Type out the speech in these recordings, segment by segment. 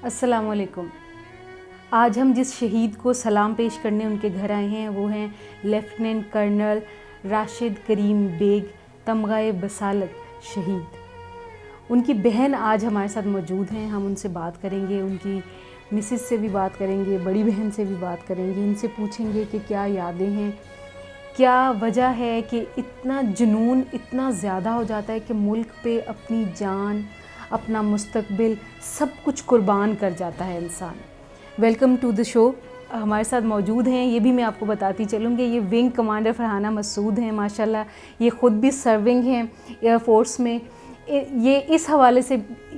السلام علیکم۔ آج ہم جس شہید کو سلام پیش کرنے ان کے گھر آئے ہیں وہ ہیں لیفٹیننٹ کرنل راشد کریم بیگ، تمغہ بصالت شہید۔ ان کی بہن آج ہمارے ساتھ موجود ہیں، ہم ان سے بات کریں گے، ان کی مسز سے بھی بات کریں گے، بڑی بہن سے بھی بات کریں گے، ان سے پوچھیں گے کہ کیا یادیں ہیں، کیا وجہ ہے کہ اتنا جنون اتنا زیادہ ہو جاتا ہے کہ ملک پہ اپنی جان، اپنا مستقبل سب کچھ قربان کر جاتا ہے انسان۔ ویلکم ٹو دی شو۔ ہمارے ساتھ موجود ہیں، یہ بھی میں آپ کو بتاتی چلوں گی، یہ ونگ کمانڈر فرحانہ مسعود ہیں، ماشاءاللہ یہ خود بھی سرونگ ہیں ایئر فورس میں۔ یہ اس حوالے سے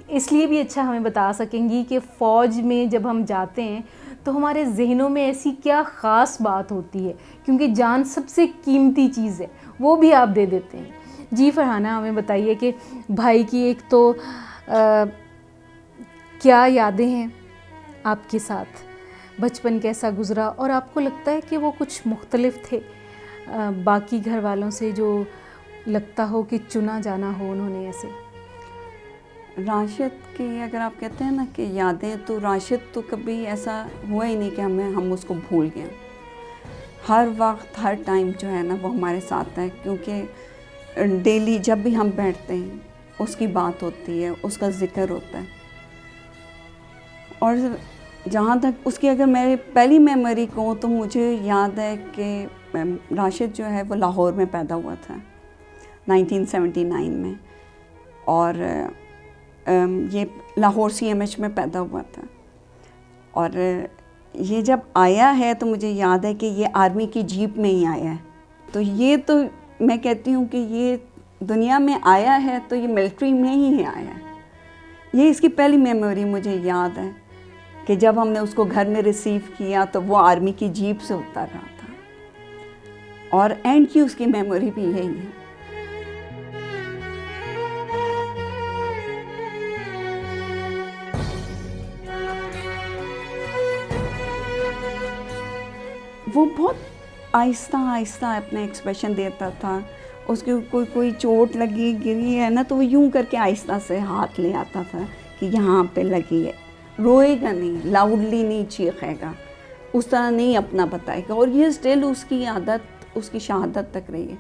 اس لیے بھی اچھا ہمیں بتا سکیں گی کہ فوج میں جب ہم جاتے ہیں تو ہمارے ذہنوں میں ایسی کیا خاص بات ہوتی ہے، کیونکہ جان سب سے قیمتی چیز ہے، وہ بھی آپ دے دیتے ہیں۔ جی فرحانہ، ہمیں بتائیے کہ بھائی کی ایک تو کیا یادیں ہیں آپ کے ساتھ، بچپن کیسا گزرا، اور آپ کو لگتا ہے کہ وہ کچھ مختلف تھے باقی گھر والوں سے جو لگتا ہو کہ چنا جانا ہو انہوں نے ایسے؟ راشد کی اگر آپ کہتے ہیں نا کہ یادیں، تو راشد تو کبھی ایسا ہوا ہی نہیں کہ ہم اس کو بھول گئے۔ ہر وقت ہر ٹائم جو ہے نا وہ ہمارے ساتھ ہے، کیونکہ ڈیلی جب بھی ہم بیٹھتے ہیں اس کی بات ہوتی ہے، اس کا ذکر ہوتا ہے۔ اور جہاں تک اس کی اگر میں پہلی میموری کہوں تو مجھے یاد ہے کہ راشد جو ہے وہ لاہور میں پیدا ہوا تھا 1979 میں، اور یہ لاہور CMH میں پیدا ہوا تھا، اور یہ جب آیا ہے تو مجھے یاد ہے کہ یہ آرمی کی جیپ میں ہی آیا ہے۔ تو یہ تو میں کہتی ہوں کہ یہ دنیا میں آیا ہے تو یہ ملٹری میں ہی آیا ہے۔ یہ اس کی پہلی میموری مجھے یاد ہے کہ جب ہم نے اس کو گھر میں ریسیو کیا تو وہ آرمی کی جیپ سے اتر رہا تھا، اور اینڈ کی اس کی میموری بھی یہی ہے۔ وہ بہت آہستہ آہستہ اپنے ایکسپریشن دیتا تھا، اس کی کوئی چوٹ لگی گری ہے نا تو وہ یوں کر کے آہستہ سے ہاتھ لے آتا تھا کہ یہاں پہ لگی ہے، روئے گا نہیں، لاؤڈلی نہیں چیخے گا، اس طرح نہیں اپنا بتائے گا۔ اور یہ اسٹل اس کی عادت اس کی شہادت تک رہی ہے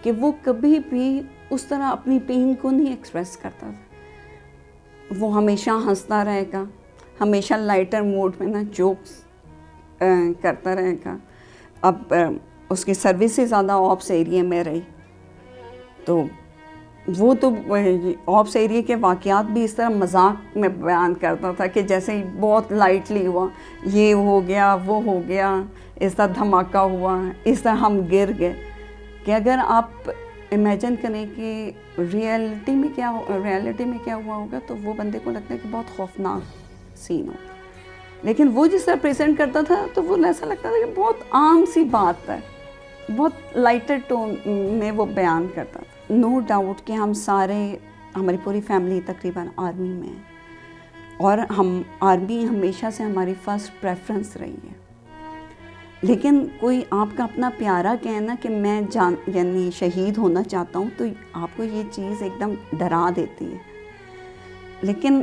کہ وہ کبھی بھی اس طرح اپنی پین کو نہیں ایکسپریس کرتا تھا۔ وہ ہمیشہ ہنستا رہے گا، ہمیشہ لائٹر موڈ میں نا جوکس کرتا رہے گا۔ اب اس کی سروس سے زیادہ آپس ایریے میں رہی، تو وہ تو آپس ایریے کے واقعات بھی اس طرح مذاق میں بیان کرتا تھا کہ جیسے ہی بہت لائٹلی ہوا، یہ ہو گیا وہ ہو گیا، اس طرح دھماکہ ہوا، اس طرح ہم گر گئے، کہ اگر آپ امیجن کریں کہ ریئلٹی میں کیا ہوا ہوگا تو وہ بندے کو لگتا ہے کہ بہت خوفناک سین ہوگا، لیکن وہ جس طرح پریزنٹ کرتا تھا تو وہ ایسا لگتا تھا کہ بہت عام سی بات ہے، بہت لائٹر ٹون میں وہ بیان کرتا تھا۔ نو ڈاؤٹ کہ ہم سارے، ہماری پوری فیملی تقریباً آرمی میں ہے، اور ہم آرمی ہمیشہ سے ہماری فرسٹ پریفرنس رہی ہے، لیکن کوئی آپ کا اپنا پیارا کہنا کہ میں یعنی شہید ہونا چاہتا ہوں تو آپ کو یہ چیز ایک دم ڈرا دیتی ہے۔ لیکن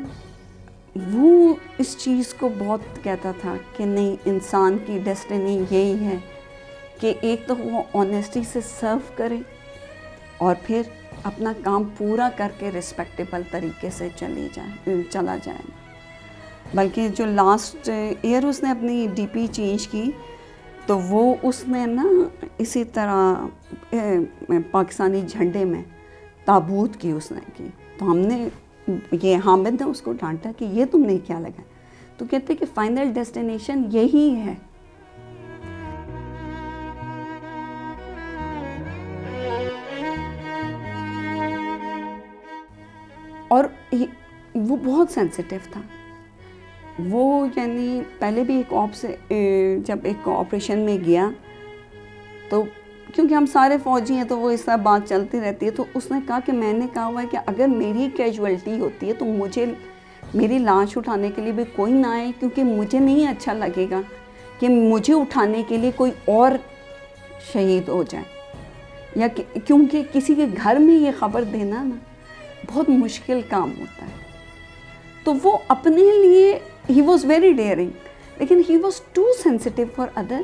وہ اس چیز کو بہت کہتا تھا کہ نہیں، انسان کی ڈیسٹینی یہی ہے کہ ایک تو وہ آنیسٹی سے سرو کرے اور پھر اپنا کام پورا کر کے رسپیکٹیبل طریقے سے چلا جائے۔ بلکہ جو لاسٹ ایئر اس نے اپنی DP چینج کی تو وہ اس نے نا اسی طرح پاکستانی جھنڈے میں تابوت کی اس نے کی، تو ہم نے یہ حامد نے اس کو ڈانٹا کہ یہ تم نے کیا لگا، تو کہتے کہ فائنل ڈیسٹینیشن یہی ہے۔ اور وہ بہت سینسیٹیو تھا، وہ یعنی پہلے بھی جب ایک آپریشن میں گیا تو کیونکہ ہم سارے فوجی ہیں تو وہ اس طرح بات چلتی رہتی ہے، تو اس نے کہا کہ میں نے کہا ہوا ہے کہ اگر میری کیجویلٹی ہوتی ہے تو مجھے میری لاش اٹھانے کے لیے بھی کوئی نہ آئے، کیونکہ مجھے نہیں اچھا لگے گا کہ مجھے اٹھانے کے لیے کوئی اور شہید ہو جائے، یا کیونکہ کسی کے گھر میں یہ خبر دینا نا بہت مشکل کام ہوتا ہے۔ تو تو وہ اپنے لیے ہی واز ویری ڈیئرنگ، لیکن he was too sensitive for other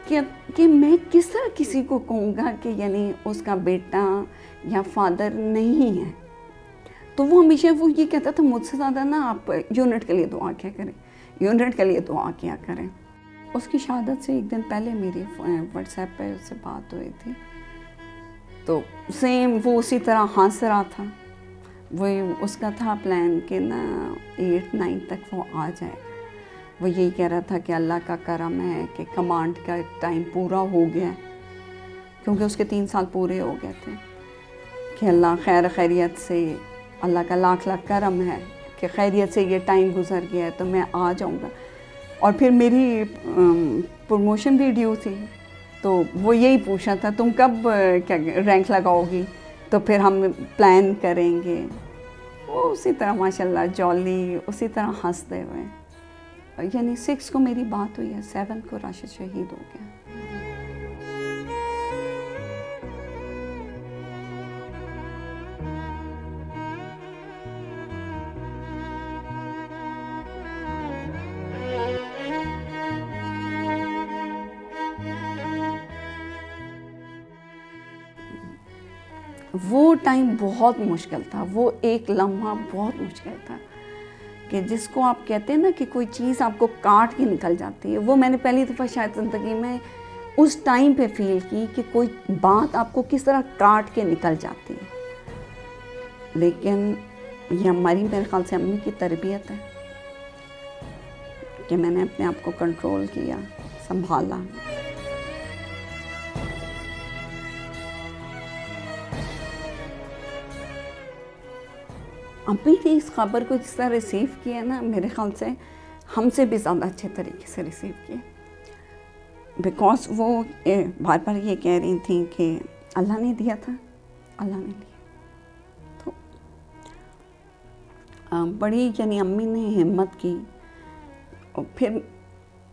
کہ میں کس طرح کسی کو کہوں گا کہ یعنی اس کا بیٹا یا فادر نہیں ہے. تو وہ ہمیشہ وہ یہ کہتا تھا مجھ سے زیادہ نا آپ یونٹ کے لیے دعا کیا کریں، یونٹ کے لیے دعا کیا کریں. اس کی شہادت سے ایک دن پہلے میری واٹس ایپ پہ اس سے بات ہوئی تھی، تو سیم وہ اسی طرح ہنس رہا تھا. وہ اس کا تھا پلان کہ نا 8-9 تک وہ آ جائے. وہ یہی کہہ رہا تھا کہ اللہ کا کرم ہے کہ کمانڈ کا ٹائم پورا ہو گیا ہے، کیونکہ اس کے 3 سال پورے ہو گئے تھے. کہ اللہ خیر خیریت سے، اللہ کا لاکھ لاکھ کرم ہے کہ خیریت سے یہ ٹائم گزر گیا ہے تو میں آ جاؤں گا. اور پھر میری پروموشن بھی ڈیو تھی، تو وہ یہی پوچھا تھا تم کب کیا رینک لگاؤ گی، تو پھر ہم پلان کریں گے. وہ اسی طرح ماشاء اللہ جولی، اسی طرح ہنستے ہوئے. یعنی 6 کو میری بات ہوئی ہے، 7 کو راشد شہید ہو گیا. وہ ٹائم بہت مشکل تھا، وہ ایک لمحہ بہت مشکل تھا کہ جس کو آپ کہتے ہیں نا کہ کوئی چیز آپ کو کاٹ کے نکل جاتی ہے. وہ میں نے پہلی دفعہ شاید زندگی میں اس ٹائم پہ فیل کی کہ کوئی بات آپ کو کس طرح کاٹ کے نکل جاتی ہے. لیکن یہ ہماری میرے خیال سے امی کی تربیت ہے کہ میں نے اپنے آپ کو کنٹرول کیا، سنبھالا. امی نے اس خبر کو جس طرح ریسیو کیا نا، میرے خیال سے ہم سے بھی زیادہ اچھے طریقے سے ریسیو کیا. بیکاز وہ بار بار یہ کہہ رہی تھیں کہ اللہ نے دیا تھا، اللہ نے لیا. تو بڑی یعنی امی نے ہمت کی. اور پھر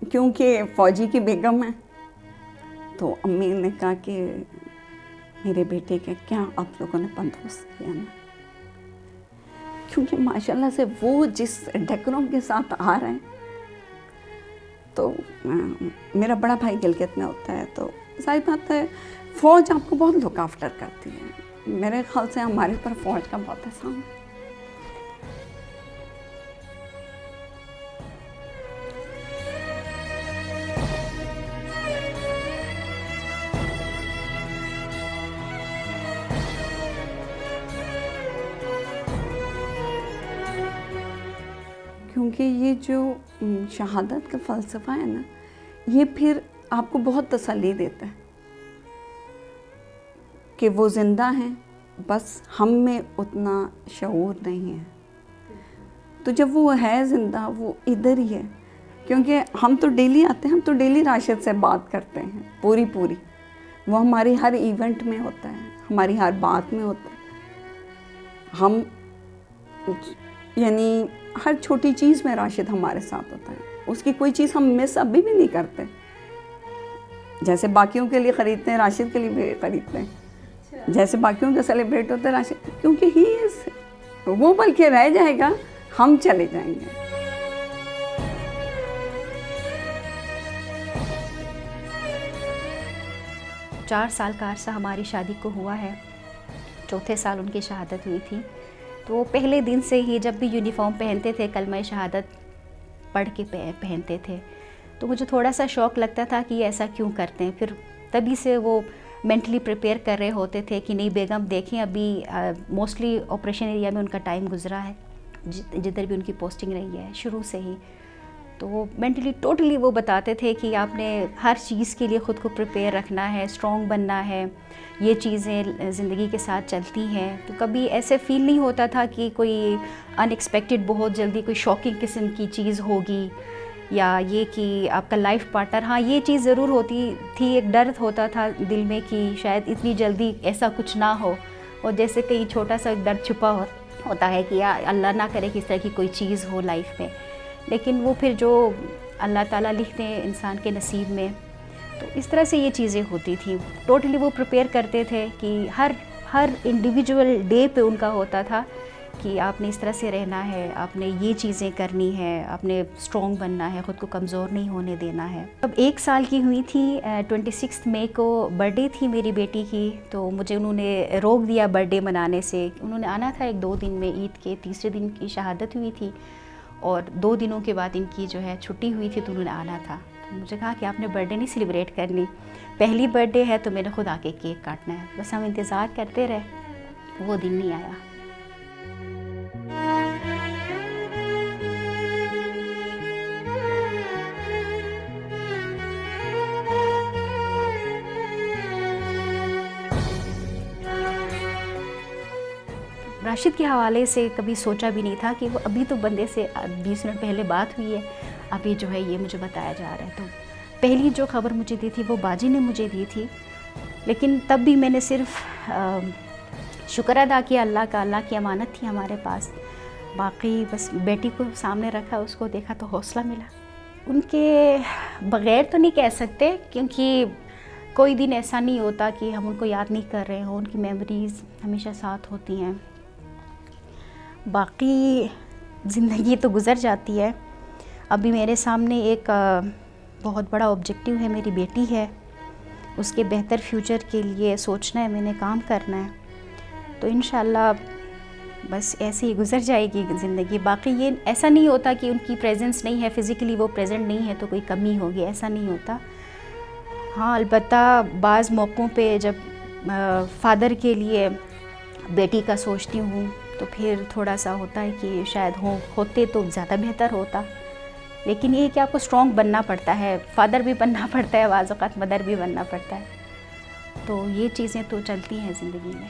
کیونکہ فوجی کی بیگم ہے تو امی نے کہا کہ میرے بیٹے کا کیا آپ لوگوں نے بندوبست کیا نا، کیونکہ ماشاءاللہ سے وہ جس ڈیکورم کے ساتھ آ رہے ہیں. تو میرا بڑا بھائی گلگت میں ہوتا ہے، تو ظاہر بات ہے فوج آپ کو بہت لک آفٹر کرتی ہے. میرے خیال سے ہمارے اوپر فوج کا بہت احسان ہے. کیونکہ یہ جو شہادت کا فلسفہ ہے نا، یہ پھر آپ کو بہت تسلی دیتا ہے کہ وہ زندہ ہیں، بس ہم میں اتنا شعور نہیں ہے. تو جب وہ ہے زندہ، وہ ادھر ہی ہے. کیونکہ ہم تو ڈیلی آتے ہیں، ہم تو ڈیلی راشد سے بات کرتے ہیں پوری. وہ ہماری ہر ایونٹ میں ہوتا ہے، ہماری ہر بات میں ہوتا ہے. ہم یعنی ہر چھوٹی چیز میں راشد ہمارے ساتھ ہوتا ہے. اس کی کوئی چیز ہم مس ابھی بھی نہیں کرتے. جیسے باقیوں کے لیے خریدتے ہیں، راشد کے لیے بھی خریدتے ہیں. جیسے باقیوں کا سیلیبریٹ ہوتا ہے راشد، کیونکہ ہی وہ بلکہ رہ جائے گا، ہم چلے جائیں گے. چار سال کا عرصہ ہماری شادی کو ہوا ہے. 4تھے سال ان کی شہادت ہوئی تھی. تو وہ پہلے دن سے ہی جب بھی یونیفارم پہنتے تھے کلمہ شہادت پڑھ کے پہنتے تھے. تو مجھے تھوڑا سا شوق لگتا تھا کہ یہ ایسا کیوں کرتے ہیں. پھر تبھی سے وہ مینٹلی پریپیئر کر رہے ہوتے تھے کہ نہیں بیگم دیکھیں ابھی موسٹلی آپریشن ایریا میں ان کا ٹائم گزرا ہے، جدھر بھی ان کی پوسٹنگ رہی ہے شروع سے ہی. تو وہ مینٹلی ٹوٹلی وہ بتاتے تھے کہ آپ نے ہر چیز کے لیے خود کو پریپیئر رکھنا ہے، اسٹرانگ بننا ہے، یہ چیزیں زندگی کے ساتھ چلتی ہیں. تو کبھی ایسے فیل نہیں ہوتا تھا کہ کوئی ان ایکسپیکٹڈ بہت جلدی کوئی شاکنگ قسم کی چیز ہوگی، یا یہ کہ آپ کا لائف پارٹنر. ہاں یہ چیز ضرور ہوتی تھی، ایک ڈر ہوتا تھا دل میں کہ شاید اتنی جلدی ایسا کچھ نہ ہو، اور جیسے کہیں چھوٹا سا ڈر چھپا ہوتا ہے کہ یا اللہ نہ کرے کہ اس طرح کی کوئی چیز ہو لائف میں. لیکن وہ پھر جو اللہ تعالیٰ لکھتے ہیں انسان کے نصیب میں، تو اس طرح سے یہ چیزیں ہوتی تھیں. ٹوٹلی وہ پریپیئر کرتے تھے کہ ہر انڈیویجول ڈے پہ ان کا ہوتا تھا کہ آپ نے اس طرح سے رہنا ہے, آپ نے یہ چیزیں کرنی ہے, آپ نے اسٹرانگ بننا ہے, خود کو کمزور نہیں ہونے دینا ہے. اب 1 سال کی ہوئی تھی, 26 مئی کو برتھ ڈے تھی میری بیٹی کی, تو مجھے انہوں نے روک دیا برتھ ڈے منانے سے. انہوں نے آنا تھا 1-2 دن میں, عید کے تیسرے دن کی شہادت ہوئی تھی اور 2 دنوں کے بعد ان کی جو ہے چھٹی ہوئی تھی, تو انہوں نے آنا تھا. تو مجھے کہا کہ آپ نے برتھ ڈے نہیں سیلیبریٹ کرنی, پہلی برتھ ڈے ہے تو میں نے خود آ کے کیک کاٹنا ہے. بس ہم انتظار کرتے رہے, وہ دن نہیں آیا. راشد کے حوالے سے کبھی سوچا بھی نہیں تھا کہ وہ ابھی تو بندے سے 20 منٹ پہلے بات ہوئی ہے, ابھی جو ہے یہ مجھے بتایا جا رہا ہے. تو پہلی جو خبر مجھے دی تھی وہ باجی نے مجھے دی تھی, لیکن تب بھی میں نے صرف شکر ادا کیا اللہ کا, اللہ کی امانت تھی ہمارے پاس. باقی بس بیٹی کو سامنے رکھا, اس کو دیکھا تو حوصلہ ملا. ان کے بغیر تو نہیں کہہ سکتے, کیونکہ کوئی دن ایسا نہیں ہوتا کہ ہم ان کو یاد نہیں کر رہے ہوں. ان کی میموریز ہمیشہ ساتھ ہوتی ہیں. باقی زندگی تو گزر جاتی ہے. ابھی میرے سامنے ایک بہت بڑا آبجیکٹیو ہے, میری بیٹی ہے, اس کے بہتر فیوچر کے لیے سوچنا ہے, میں نے کام کرنا ہے. تو انشاءاللہ بس ایسے ہی گزر جائے گی زندگی. باقی یہ ایسا نہیں ہوتا کہ ان کی پریزنس نہیں ہے, فزیکلی وہ پریزنٹ نہیں ہے تو کوئی کمی ہوگی, ایسا نہیں ہوتا. ہاں البتہ بعض موقعوں پہ جب فادر کے لیے بیٹی کا سوچتی ہوں تو پھر تھوڑا سا ہوتا ہے کہ شاید ہوتے تو زیادہ بہتر ہوتا. لیکن یہ کہ آپ کو اسٹرانگ بننا پڑتا ہے, فادر بھی بننا پڑتا ہے, بعض اوقات مدر بھی بننا پڑتا ہے. تو یہ چیزیں تو چلتی ہیں زندگی میں.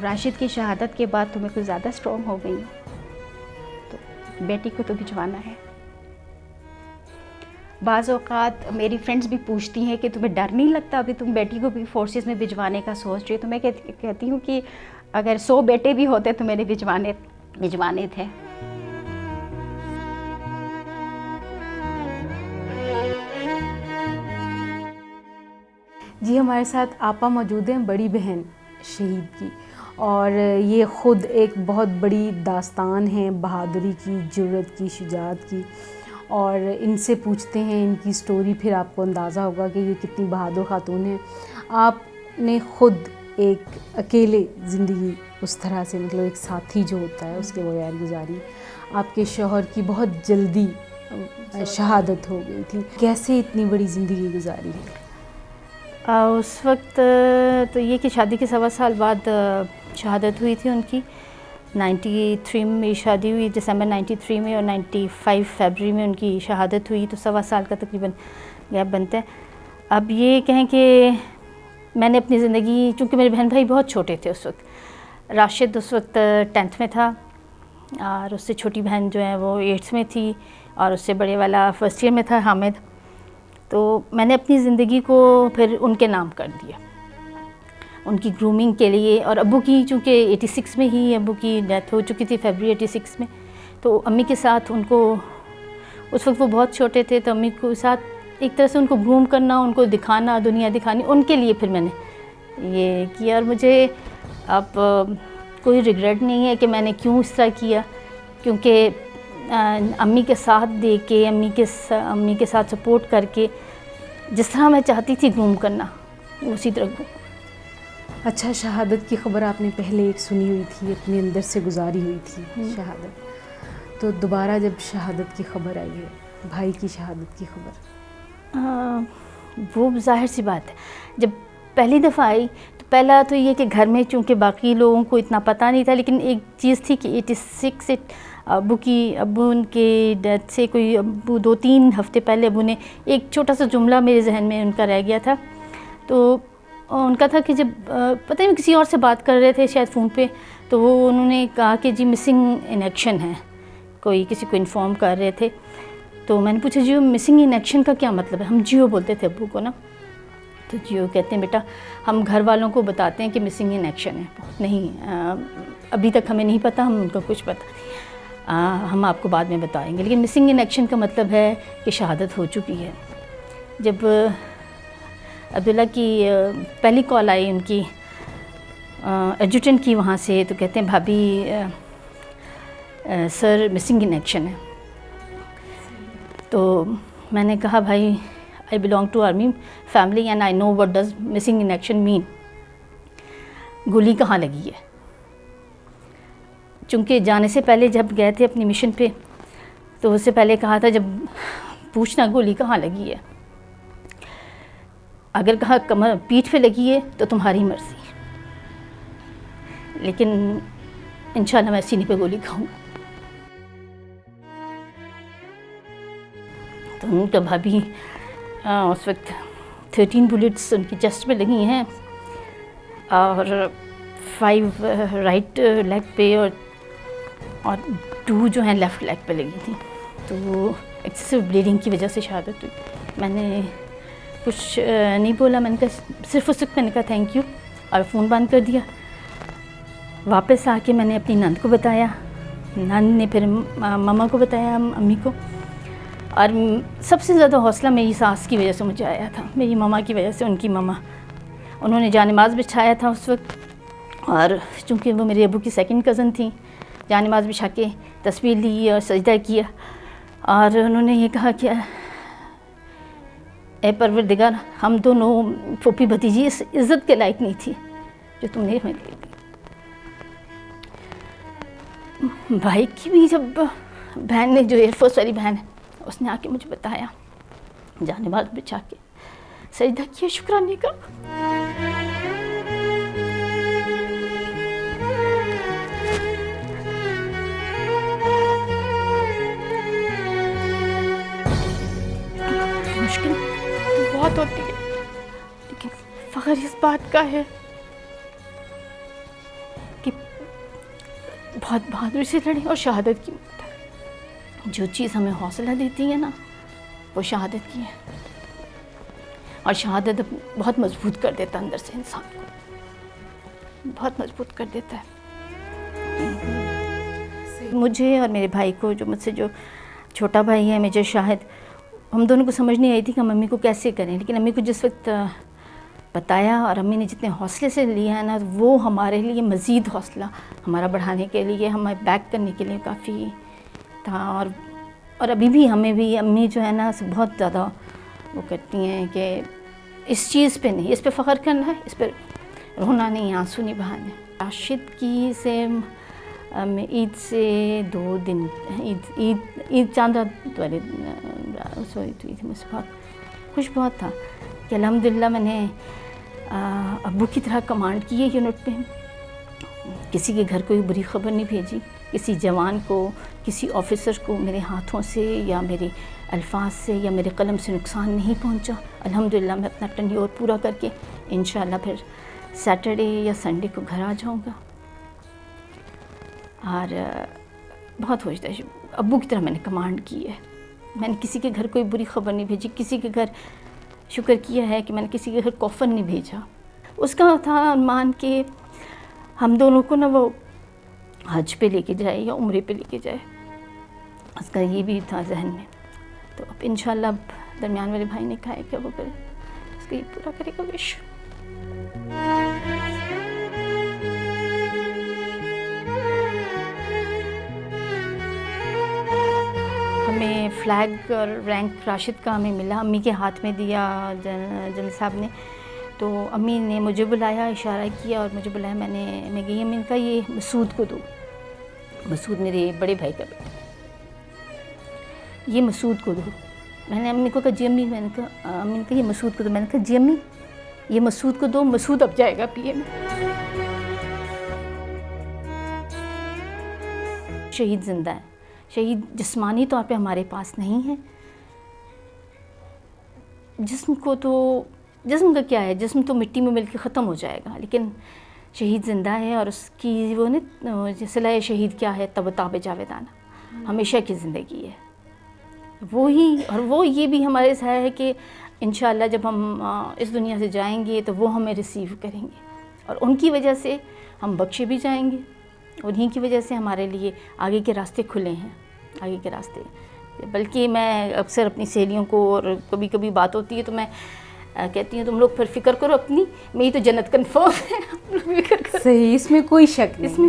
راشد کی شہادت کے بعد تو میں کچھ زیادہ اسٹرانگ ہو گئی ہوں, تو بیٹی کو تو بھجوانا ہے. بعض اوقات میری فرینڈس بھی پوچھتی ہیں کہ تمہیں ڈر نہیں لگتا ابھی تم بیٹی کو بھی فورسز میں بھجوانے کا سوچ رہی ہو؟ تو میں کہتی ہوں کہ اگر 100 بیٹے بھی ہوتے تو میرے بھجوانے تھے. جی ہمارے ساتھ آپا موجود ہیں, بڑی بہن شہید کی, اور یہ خود ایک بہت بڑی داستان ہے بہادری کی, جرأت کی, شجاعت کی. اور ان سے پوچھتے ہیں ان کی سٹوری, پھر آپ کو اندازہ ہوگا کہ یہ کتنی بہادر خاتون ہیں. آپ نے خود ایک اکیلے زندگی اس طرح سے, مطلب ایک ساتھی جو ہوتا ہے اس کے بغیر گزاری. آپ کے شوہر کی بہت جلدی شہادت ہو گئی تھی, کیسے اتنی بڑی زندگی گزاری ہے؟ اس وقت تو یہ کہ شادی کے 1.25 سال بعد شہادت ہوئی تھی ان کی. 93 میں شادی ہوئی, دسمبر 93 میں, اور 95 فیبری میں ان کی شہادت ہوئی. تو 1.25 سال کا تقریباً گیپ بنتا ہے. اب یہ کہیں کہ میں نے اپنی زندگی, چونکہ میرے بہن بھائی بہت چھوٹے تھے اس وقت. راشد اس وقت 10th میں تھا, اور اس سے چھوٹی بہن جو ہے وہ 8th میں تھی, اور اس سے بڑے والا 1st ایئر میں تھا, حامد. تو میں نے اپنی زندگی کو پھر ان کے نام کر دیا, ان کی گرومنگ کے لیے. اور ابو کی چونکہ 86 میں ہی ابو کی ڈیتھ ہو چکی تھی, فیبری 86 میں. تو امی کے ساتھ ان کو, اس وقت وہ بہت چھوٹے تھے, تو امی کو ساتھ ایک طرح سے ان کو گروم کرنا, ان کو دکھانا, دنیا دکھانی, ان کے لیے پھر میں نے یہ کیا. اور مجھے اب کوئی ریگریٹ نہیں ہے کہ میں نے کیوں اس طرح کیا, کیونکہ امی کے ساتھ دے کے, امی کے ساتھ سپورٹ کر کے, جس طرح میں چاہتی تھی گروم کرنا, اسی طرح گروم. اچھا, شہادت کی خبر آپ نے پہلے ایک سنی ہوئی تھی, اپنے اندر سے گزاری ہوئی تھی شہادت, تو دوبارہ جب شہادت کی خبر آئی ہے, بھائی کی شہادت کی خبر, وہ ظاہر سی بات ہے, جب پہلی دفعہ آئی تو پہلا تو یہ کہ گھر میں چونکہ باقی لوگوں کو اتنا پتہ نہیں تھا, لیکن ایک چیز تھی کہ 86 سے ابو ان کے ڈیتھ سے کوئی 2-3 ہفتے پہلے ابو نے ایک چھوٹا سا جملہ میرے ذہن میں ان کا رہ گیا تھا. تو ان کا تھا کہ جب پتہ نہیں کسی اور سے بات کر رہے تھے شاید فون پہ, تو وہ انہوں نے کہا کہ جی مسنگ ان ایکشن ہے, کوئی کسی کو انفارم کر رہے تھے. تو میں نے پوچھا جیو مسنگ ان ایکشن کا کیا مطلب ہے؟ ہم جیو بولتے تھے ابو کو نا. تو جیو کہتے ہیں بیٹا ہم گھر والوں کو بتاتے ہیں کہ مسنگ ان ایکشن ہے, نہیں ابھی تک ہمیں نہیں پتہ, ہم ان کو کچھ پتہ نہیں, ہم آپ کو بعد میں بتائیں گے. لیکن مسنگ ان ایکشن کا مطلب ہے کہ شہادت ہو چکی ہے. جب عبداللہ کی پہلی کال آئی ان کی ایڈجوٹنٹ کی وہاں سے, تو کہتے ہیں بھابھی سر مسنگ ان ایکشن ہے. تو میں نے کہا بھائی I belong to army family and I know what does missing in action mean. گولی کہاں لگی ہے؟ چونکہ جانے سے پہلے جب گئے تھے اپنی مشن پہ تو اس سے پہلے کہا تھا جب پوچھنا گولی کہاں لگی ہے، اگر کہا کمر پیٹھ پہ لگی ہے تو تمہاری مرضی، لیکن انشاءاللہ میں سینے پہ گولی کھاؤں گا. تو ان کا بھابھی اس وقت 13 بلٹس ان کی چیسٹ پہ لگی ہیں اور 5 رائٹ لیگ پہ اور 2 جو ہیں لیفٹ لیگ پہ لگی تھیں. تو ایکسیسو بلیڈنگ کی وجہ سے شہادت ہوئی. میں نے کچھ نہیں بولا، میں نے کہا صرف اس وقت میں نے کہا تھینک یو اور فون بند کر دیا. واپس آ کے میں نے اپنی نند کو بتایا، نند نے پھر ماما کو بتایا، امی کو. اور سب سے زیادہ حوصلہ میری ساس کی وجہ سے مجھے آیا تھا، میری ماما کی وجہ سے. ان کی ماما انہوں نے جانماز بچھایا تھا اس وقت، اور چونکہ وہ میرے ابو کی سیکنڈ کزن تھیں، جانماز بچھا کے تصویر لی اور سجدہ کیا اور انہوں نے یہ کہا کہ اے پروردگار ہم دونوں پھوپھی بھتیجی اس عزت کے لائق نہیں تھی جو تم نے ہمیں دے دی. بھائی کی بھی جب بہن نے جو ایئر فورس والی بہن ہے اس نے آ کے مجھے بتایا، جانماز بچھا کے سجدہ کیا، شکرانے کا. مشکل بہت ہوتی ہے لیکن فخر اس بات کا ہے کہ بہت بہادری سے لڑیں اور شہادت کی موت ہے. جو چیز ہمیں حوصلہ دیتی ہے نا وہ شہادت کی ہے، اور شہادت بہت مضبوط کر دیتا ہے، اندر سے انسان کو بہت مضبوط کر دیتا ہے. مجھے اور میرے بھائی کو، جو مجھ سے جو چھوٹا بھائی ہے میجر شاہد، ہم دونوں کو سمجھ نہیں آئی تھی کہ ہم امی کو کیسے کریں. لیکن امی کو جس وقت بتایا اور امی نے جتنے حوصلے سے لیا ہے نا، وہ ہمارے لیے مزید حوصلہ ہمارا بڑھانے کے لیے، ہمیں بیک کرنے کے لیے کافی تھا. اور ابھی بھی ہمیں بھی امی جو ہے نا بہت زیادہ وہ کرتی ہیں کہ اس چیز پہ نہیں، اس پہ فخر کرنا ہے، اس پہ رونا نہیں، آنسو نہیں بہانے. راشد کی سے میں عید سے 2 دن عید چاند رات والے سوئی ہوئی تھی. مجھے بہت خوش بہت تھا کہ الحمدللہ میں نے ابو کی طرح کمانڈ کی ہے یونٹ پہ. کسی کے گھر کوئی بری خبر نہیں بھیجی، کسی جوان کو، کسی آفیسر کو میرے ہاتھوں سے یا میرے الفاظ سے یا میرے قلم سے نقصان نہیں پہنچا. الحمدللہ میں اپنا ٹینیور پورا کر کے انشاءاللہ پھر سیٹرڈے یا سنڈے کو گھر آ جاؤں گا. اور بہت خوش تھا، ابو کی طرح میں نے کمانڈ کی ہے. میں نے کسی کے گھر کوئی بری خبر نہیں بھیجی، کسی کے گھر شکر کیا ہے کہ میں نے کسی کے گھر کوفن نہیں بھیجا. اس کا تھا ارمان کہ ہم دونوں کو نا وہ حج پہ لے کے جائے یا عمرے پہ لے کے جائے، اس کا یہ بھی تھا ذہن میں. تو اب انشاءاللہ درمیان والے بھائی نے کہا ہے کہ وہ پھر اس کا یہ پورا کرے گا وش. ہمیں فلیگ اور رینک راشد کا ہمیں ملا، امی کے ہاتھ میں دیا جنرل صاحب نے. تو امی نے مجھے بلایا، اشارہ کیا اور مجھے بلایا. میں گئی، امی نے کہا یہ مسعود کو دو. مسعود میرے بڑے بھائی کا بیٹا، یہ مسعود کو دو. میں نے امی کو کہا جی امی، میں نے کہا امی نے کہا یہ مسعود کو دو. میں نے کہا جی امی یہ مسعود کو دو، مسعود اب جائے گا پی ایم. شہید زندہ ہے، شہید جسمانی طور پہ ہمارے پاس نہیں ہے. جسم کو تو جسم کا کیا ہے، جسم تو مٹی میں مل کے ختم ہو جائے گا، لیکن شہید زندہ ہے. اور اس کی وہ نا صلاح شہید کیا ہے، تب تاب جاویدانہ، ہمیشہ کی زندگی ہے وہی. اور وہ یہ بھی ہمارے ساتھ ہے کہ انشاءاللہ جب ہم اس دنیا سے جائیں گے تو وہ ہمیں ریسیو کریں گے، اور ان کی وجہ سے ہم بخشے بھی جائیں گے. انہیں کی وجہ سے ہمارے لیے آگے کے راستے کھلے ہیں، آگے کے راستے. بلکہ میں اکثر اپنی سہیلیوں کو، اور کبھی کبھی بات ہوتی ہے تو میں کہتی ہوں تم لوگ پھر فکر کرو اپنی، میری تو جنت کنفرم ہے، ہم لوگ فکر کرو. صحیح، اس میں کوئی شک نہیں. اس میں